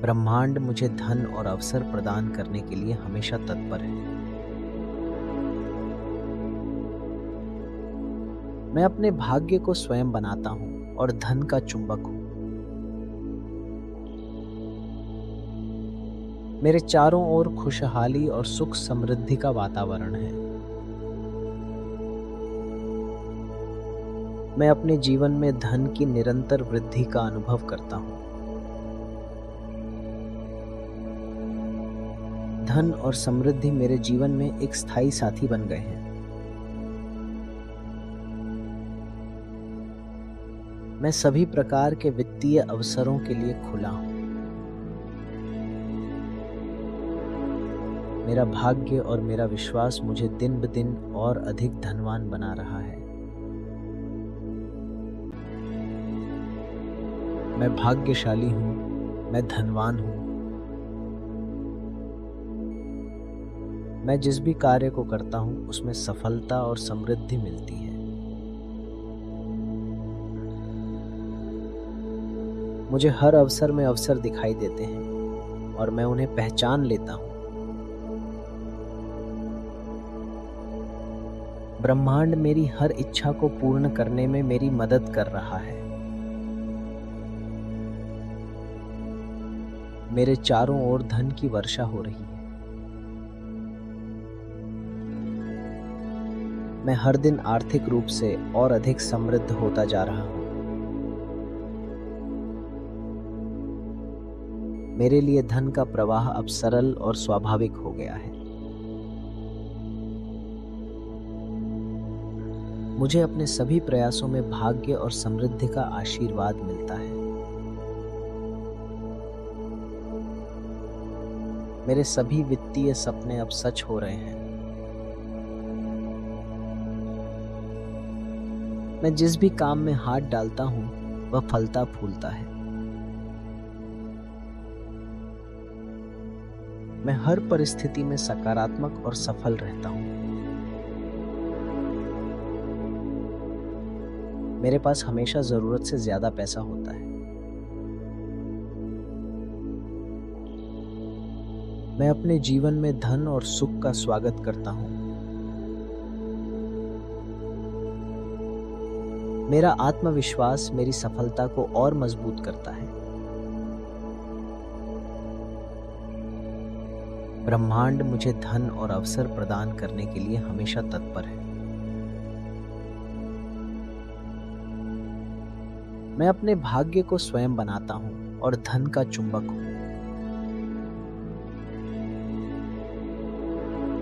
ब्रह्मांड मुझे धन और अवसर प्रदान करने के लिए हमेशा तत्पर है। मैं अपने भाग्य को स्वयं बनाता हूं और धन का चुंबक हूं। मेरे चारों ओर खुशहाली और सुख समृद्धि का वातावरण है। मैं अपने जीवन में धन की निरंतर वृद्धि का अनुभव करता हूं। धन और समृद्धि मेरे जीवन में एक स्थायी साथी बन गए हैं। मैं सभी प्रकार के वित्तीय अवसरों के लिए खुला हूं। मेरा भाग्य और मेरा विश्वास मुझे दिन ब दिन और अधिक धनवान बना रहा है। मैं भाग्यशाली हूं, मैं धनवान हूं। मैं जिस भी कार्य को करता हूं उसमें सफलता और समृद्धि मिलती है। मुझे हर अवसर में अवसर दिखाई देते हैं और मैं उन्हें पहचान लेता हूं। ब्रह्मांड मेरी हर इच्छा को पूर्ण करने में मेरी मदद कर रहा है। मेरे चारों ओर धन की वर्षा हो रही है। मैं हर दिन आर्थिक रूप से और अधिक समृद्ध होता जा रहा हूँ। मेरे लिए धन का प्रवाह अब सरल और स्वाभाविक हो गया है। मुझे अपने सभी प्रयासों में भाग्य और समृद्धि का आशीर्वाद मिलता है। मेरे सभी वित्तीय सपने अब सच हो रहे हैं। मैं जिस भी काम में हाथ डालता हूँ वह फलता फूलता है। मैं हर परिस्थिति में सकारात्मक और सफल रहता हूँ। मेरे पास हमेशा जरूरत से ज्यादा पैसा होता है। मैं अपने जीवन में धन और सुख का स्वागत करता हूँ। मेरा आत्मविश्वास मेरी सफलता को और मजबूत करता है। ब्रह्मांड मुझे धन और अवसर प्रदान करने के लिए हमेशा तत्पर है। मैं अपने भाग्य को स्वयं बनाता हूँ और धन का चुंबक हूँ।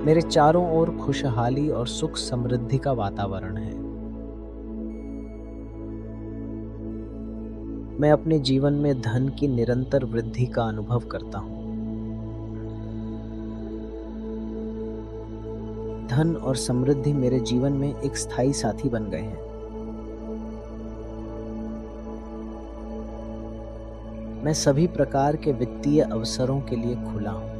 मेरे चारों ओर खुशहाली और सुख समृद्धि का वातावरण है। मैं अपने जीवन में धन की निरंतर वृद्धि का अनुभव करता हूँ। धन और समृद्धि मेरे जीवन में एक स्थायी साथी बन गए हैं। मैं सभी प्रकार के वित्तीय अवसरों के लिए खुला हूं।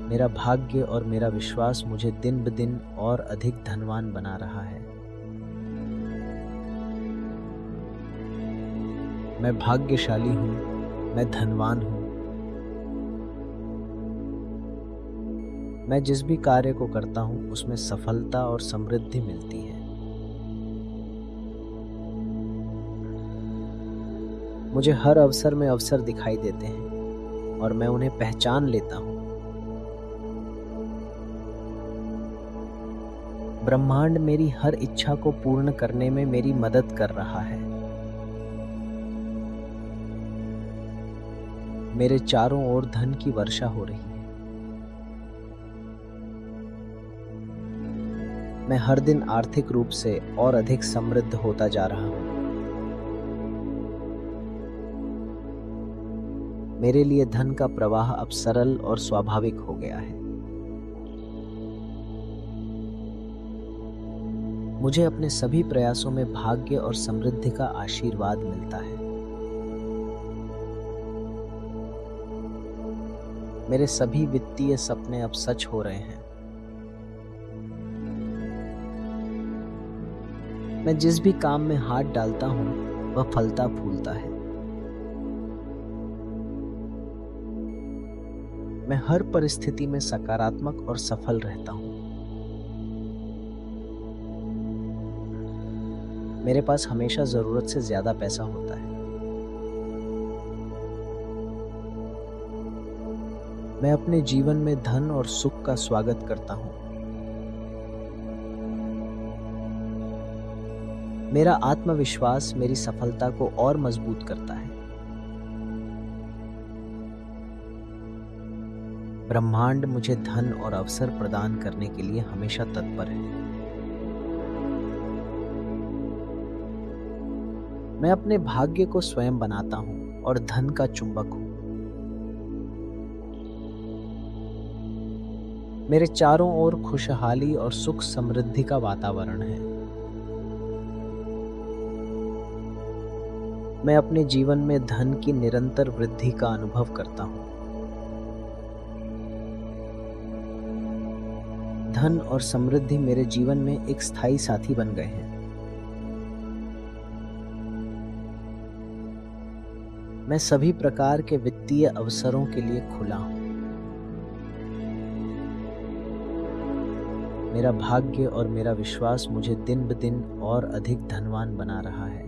मेरा भाग्य और मेरा विश्वास मुझे दिन ब दिन और अधिक धनवान बना रहा है। मैं भाग्यशाली हूँ, मैं धनवान हूँ। मैं जिस भी कार्य को करता हूँ उसमें सफलता और समृद्धि मिलती है। मुझे हर अवसर में अवसर दिखाई देते हैं और मैं उन्हें पहचान लेता हूँ। ब्रह्मांड मेरी हर इच्छा को पूर्ण करने में मेरी मदद कर रहा है। मेरे चारों ओर धन की वर्षा हो रही है। मैं हर दिन आर्थिक रूप से और अधिक समृद्ध होता जा रहा हूँ। मेरे लिए धन का प्रवाह अब सरल और स्वाभाविक हो गया है। मुझे अपने सभी प्रयासों में भाग्य और समृद्धि का आशीर्वाद मिलता है। मेरे सभी वित्तीय सपने अब सच हो रहे हैं। मैं जिस भी काम में हाथ डालता हूँ वह फलता फूलता है। मैं हर परिस्थिति में सकारात्मक और सफल रहता हूँ। मेरे पास हमेशा जरूरत से ज्यादा पैसा होता है। मैं अपने जीवन में धन और सुख का स्वागत करता हूँ। मेरा आत्मविश्वास मेरी सफलता को और मजबूत करता है। ब्रह्मांड मुझे धन और अवसर प्रदान करने के लिए हमेशा तत्पर है। मैं अपने भाग्य को स्वयं बनाता हूँ और धन का चुंबक हूँ। मेरे चारों ओर खुशहाली और सुख समृद्धि का वातावरण है। मैं अपने जीवन में धन की निरंतर वृद्धि का अनुभव करता हूँ। धन और समृद्धि मेरे जीवन में एक स्थायी साथी बन गए हैं। मैं सभी प्रकार के वित्तीय अवसरों के लिए खुला हूँ। मेरा भाग्य और मेरा विश्वास मुझे दिन ब दिन और अधिक धनवान बना रहा है।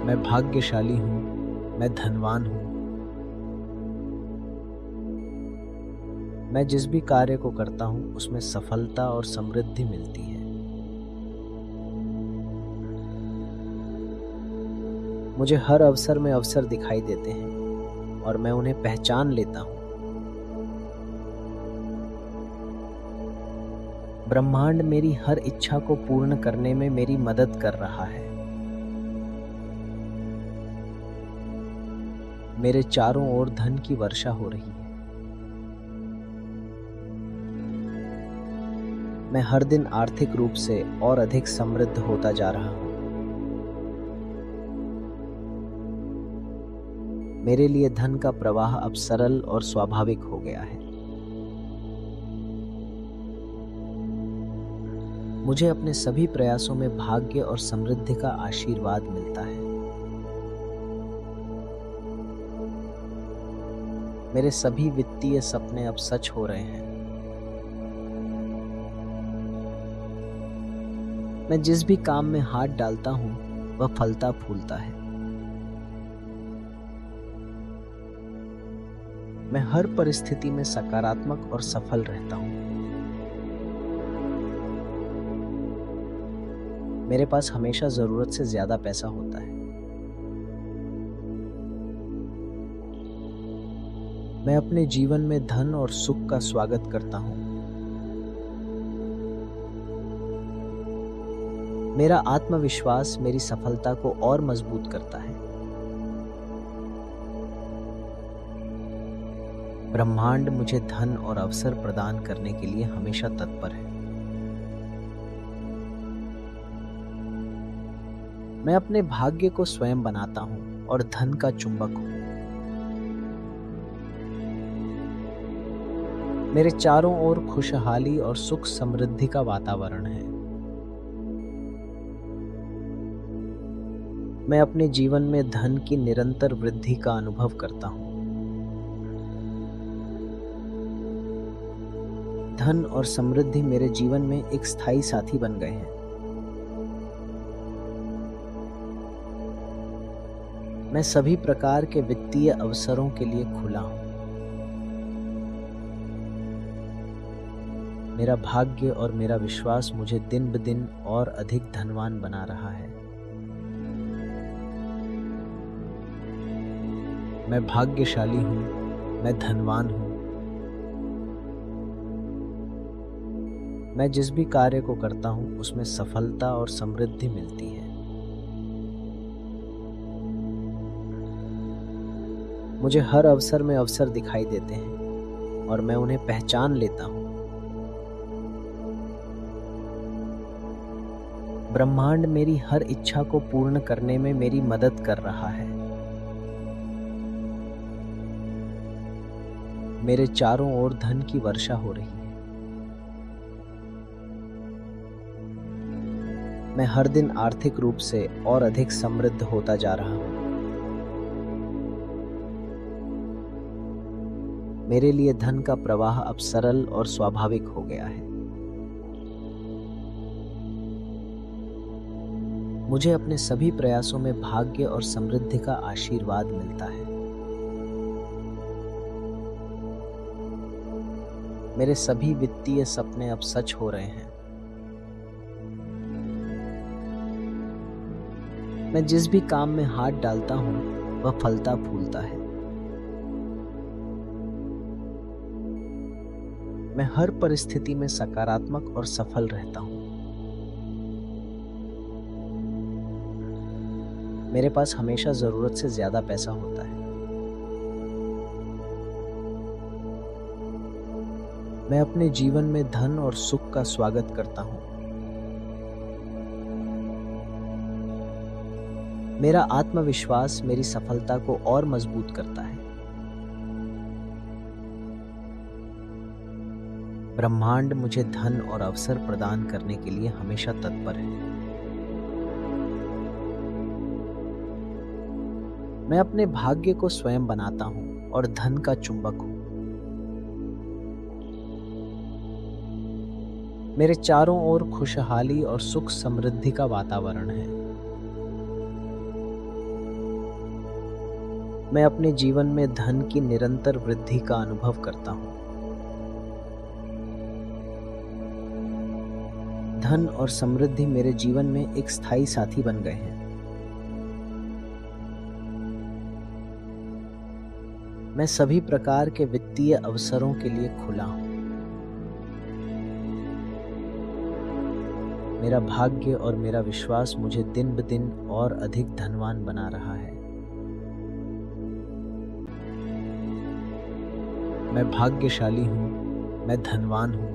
मैं भाग्यशाली हूँ, मैं धनवान हूँ। मैं जिस भी कार्य को करता हूँ उसमें सफलता और समृद्धि मिलती है। मुझे हर अवसर में अवसर दिखाई देते हैं और मैं उन्हें पहचान लेता हूँ। ब्रह्मांड मेरी हर इच्छा को पूर्ण करने में मेरी मदद कर रहा है। मेरे चारों ओर धन की वर्षा हो रही है। मैं हर दिन आर्थिक रूप से और अधिक समृद्ध होता जा रहा हूँ। मेरे लिए धन का प्रवाह अब सरल और स्वाभाविक हो गया है। मुझे अपने सभी प्रयासों में भाग्य और समृद्धि का आशीर्वाद मिलता है। मेरे सभी वित्तीय सपने अब सच हो रहे हैं। मैं जिस भी काम में हाथ डालता हूँ वह फलता फूलता है। मैं हर परिस्थिति में सकारात्मक और सफल रहता हूँ। मेरे पास हमेशा जरूरत से ज्यादा पैसा होता है। मैं अपने जीवन में धन और सुख का स्वागत करता हूँ। मेरा आत्मविश्वास मेरी सफलता को और मजबूत करता है। ब्रह्मांड मुझे धन और अवसर प्रदान करने के लिए हमेशा तत्पर है। मैं अपने भाग्य को स्वयं बनाता हूँ और धन का चुंबक हूँ। मेरे चारों ओर खुशहाली और सुख समृद्धि का वातावरण है। मैं अपने जीवन में धन की निरंतर वृद्धि का अनुभव करता हूँ। धन और समृद्धि मेरे जीवन में एक स्थायी साथी बन गए हैं। मैं सभी प्रकार के वित्तीय अवसरों के लिए खुला हूं। मेरा भाग्य और मेरा विश्वास मुझे दिन ब दिन और अधिक धनवान बना रहा है। मैं भाग्यशाली हूं, मैं धनवान हूं। मैं जिस भी कार्य को करता हूं उसमें सफलता और समृद्धि मिलती है। मुझे हर अवसर में अवसर दिखाई देते हैं और मैं उन्हें पहचान लेता हूं। ब्रह्मांड मेरी हर इच्छा को पूर्ण करने में मेरी मदद कर रहा है। मेरे चारों ओर धन की वर्षा हो रही है। मैं हर दिन आर्थिक रूप से और अधिक समृद्ध होता जा रहा हूँ। मेरे लिए धन का प्रवाह अब सरल और स्वाभाविक हो गया है। मुझे अपने सभी प्रयासों में भाग्य और समृद्धि का आशीर्वाद मिलता है। मेरे सभी वित्तीय सपने अब सच हो रहे हैं। मैं जिस भी काम में हाथ डालता हूँ वह फलता फूलता है। मैं हर परिस्थिति में सकारात्मक और सफल रहता हूँ। मेरे पास हमेशा जरूरत से ज्यादा पैसा होता है। मैं अपने जीवन में धन और सुख का स्वागत करता हूँ। मेरा आत्मविश्वास मेरी सफलता को और मजबूत करता है। ब्रह्मांड मुझे धन और अवसर प्रदान करने के लिए हमेशा तत्पर है। मैं अपने भाग्य को स्वयं बनाता हूँ और धन का चुंबक हूँ। मेरे चारों ओर खुशहाली और सुख समृद्धि का वातावरण है। मैं अपने जीवन में धन की निरंतर वृद्धि का अनुभव करता हूँ। धन और समृद्धि मेरे जीवन में एक स्थायी साथी बन गए हैं। मैं सभी प्रकार के वित्तीय अवसरों के लिए खुला हूँ। मेरा भाग्य और मेरा विश्वास मुझे दिन ब दिन और अधिक धनवान बना रहा है। मैं भाग्यशाली हूँ, मैं धनवान हूँ।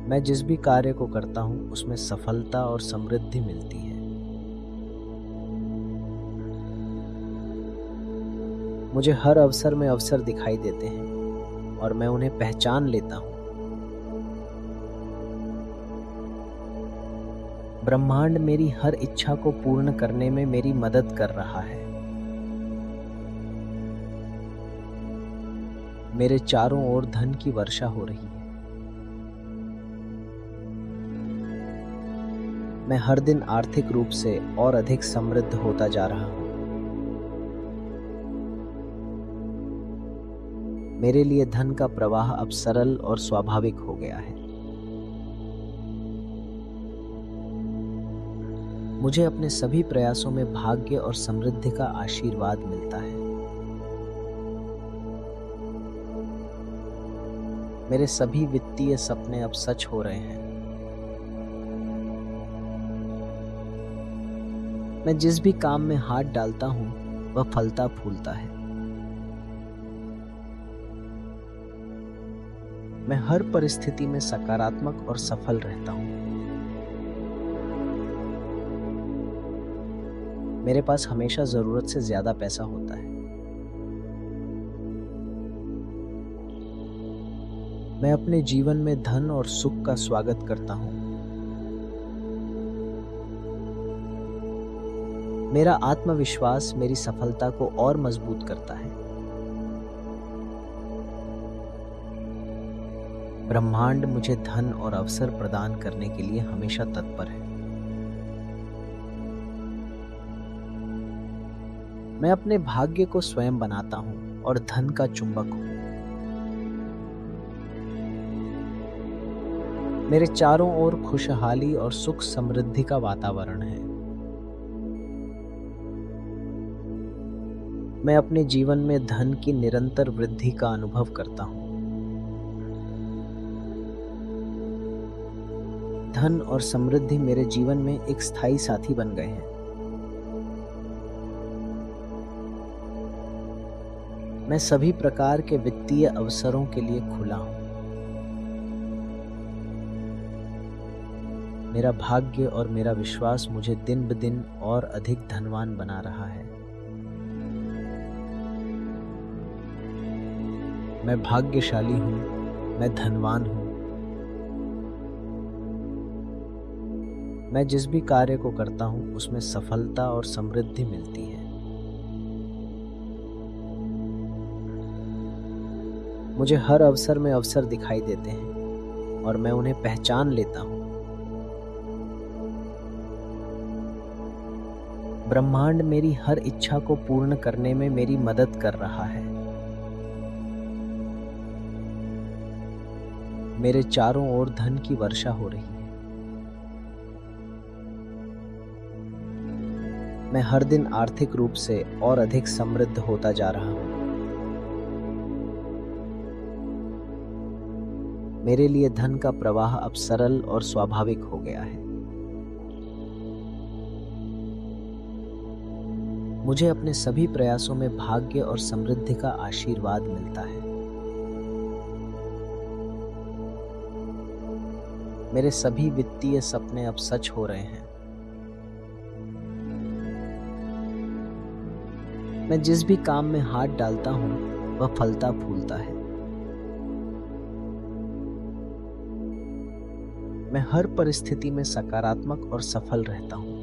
मैं जिस भी कार्य को करता हूँ उसमें सफलता और समृद्धि मिलती है। मुझे हर अवसर में अवसर दिखाई देते हैं और मैं उन्हें पहचान लेता हूँ। ब्रह्मांड मेरी हर इच्छा को पूर्ण करने में मेरी मदद कर रहा है। मेरे चारों ओर धन की वर्षा हो रही है। मैं हर दिन आर्थिक रूप से और अधिक समृद्ध होता जा रहा हूँ। मेरे लिए धन का प्रवाह अब सरल और स्वाभाविक हो गया है। मुझे अपने सभी प्रयासों में भाग्य और समृद्धि का आशीर्वाद मिलता है। मेरे सभी वित्तीय सपने अब सच हो रहे हैं। मैं जिस भी काम में हाथ डालता हूँ वह फलता फूलता है। मैं हर परिस्थिति में सकारात्मक और सफल रहता हूँ। मेरे पास हमेशा जरूरत से ज्यादा पैसा होता है। मैं अपने जीवन में धन और सुख का स्वागत करता हूँ। मेरा आत्मविश्वास मेरी सफलता को और मजबूत करता है। ब्रह्मांड मुझे धन और अवसर प्रदान करने के लिए हमेशा तत्पर है। मैं अपने भाग्य को स्वयं बनाता हूँ और धन का चुंबक हूँ। मेरे चारों ओर खुशहाली और सुख समृद्धि का वातावरण है। मैं अपने जीवन में धन की निरंतर वृद्धि का अनुभव करता हूँ। धन और समृद्धि मेरे जीवन में एक स्थायी साथी बन गए हैं। मैं सभी प्रकार के वित्तीय अवसरों के लिए खुला हूँ। मेरा भाग्य और मेरा विश्वास मुझे दिन ब दिन और अधिक धनवान बना रहा है। मैं भाग्यशाली हूँ, मैं धनवान हूँ। मैं जिस भी कार्य को करता हूँ उसमें सफलता और समृद्धि मिलती है। मुझे हर अवसर में अवसर दिखाई देते हैं और मैं उन्हें पहचान लेता हूँ। ब्रह्मांड मेरी हर इच्छा को पूर्ण करने में मेरी मदद कर रहा है। मेरे चारों ओर धन की वर्षा हो रही है। मैं हर दिन आर्थिक रूप से और अधिक समृद्ध होता जा रहा हूँ। मेरे लिए धन का प्रवाह अब सरल और स्वाभाविक हो गया है। मुझे अपने सभी प्रयासों में भाग्य और समृद्धि का आशीर्वाद मिलता है। मेरे सभी वित्तीय सपने अब सच हो रहे हैं। मैं जिस भी काम में हाथ डालता हूँ वह फलता फूलता है। मैं हर परिस्थिति में सकारात्मक और सफल रहता हूँ।